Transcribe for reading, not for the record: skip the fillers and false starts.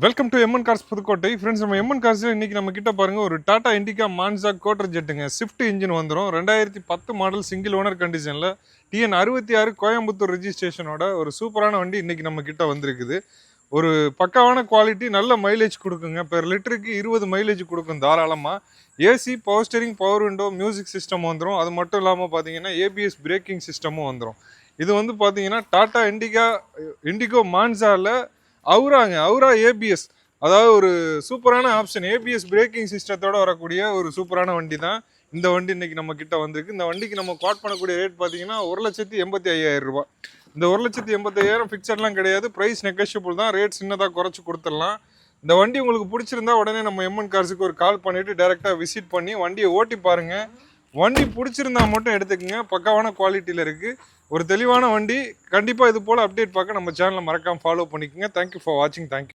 Welcome to MN cars Pudukkottai. Friends, நம்ம MN கார்ஸில் இன்றைக்கி நம்ம கிட்ட பாருங்கள் ஒரு டாடா இண்டிகா மான்சா கோட்டர் ஜெட்டுங்க. ஸ்விஃப்ட் இன்ஜின் வந்துடும். 2010 மாடல் சிங்கிள் ஓனர் கண்டிஷனில் டிஎன் 66 கோயம்புத்தூர் ரெஜிஸ்ட்ரேஷனோட ஒரு சூப்பரான வண்டி இன்றைக்கி நம்ம கிட்ட வந்திருக்குது. ஒரு பக்காவான குவாலிட்டி, நல்ல மைலேஜ் கொடுக்குங்க. பெர் லிட்டருக்கு 20 மைலேஜ் கொடுக்கும் தாராளமாக. AC, power steering, power window, music system வந்துடும். அது மட்டும் இல்லாமல் பார்த்தீங்கன்னா ஏபிஎஸ் பிரேக்கிங் சிஸ்டமும் வந்துடும். இது வந்து பார்த்தீங்கன்னா டாடா இண்டிகோ மான்சாவில் அவுரா ஏபிஎஸ், அதாவது ஒரு சூப்பரான ஆப்ஷன். ஏபிஎஸ் பிரேக்கிங் சிஸ்டத்தோட வரக்கூடிய ஒரு சூப்பரான வண்டி தான் இந்த வண்டி இன்னைக்கு நம்ம கிட்ட வந்திருக்கு. இந்த வண்டிக்கு நம்ம குவாட் பண்ணக்கூடிய ரேட் பார்த்தீங்கன்னா 1,85,000 ரூபாய். இந்த 1,85,000 ஃபிக்ஸட்லாம் கிடையாது, ப்ரைஸ் நெகோஷியபிள் தான். ரேட் சின்னதாக குறைச்சி கொடுத்துடலாம். இந்த வண்டி உங்களுக்கு பிடிச்சிருந்தா உடனே நம்ம எம்என் கார்ஸுக்கு ஒரு கால் பண்ணிவிட்டு டேரெக்டாக விசிட் பண்ணி வண்டியை ஓட்டி பாருங்கள். வண்டி பிடிச்சிருந்தா மட்டும் எடுத்துக்கங்க. பக்காவான குவாலிட்டியில் இருக்குது. ஒரு தெளிவான வண்டி. கண்டிப்பாக இது போல் அப்டேட் பார்க்க நம்ம சேனலை மறக்காமல் ஃபாலோ பண்ணிக்கோங்க. தேங்க்யூ ஃபார் வாட்சிங். தேங்க்யூ.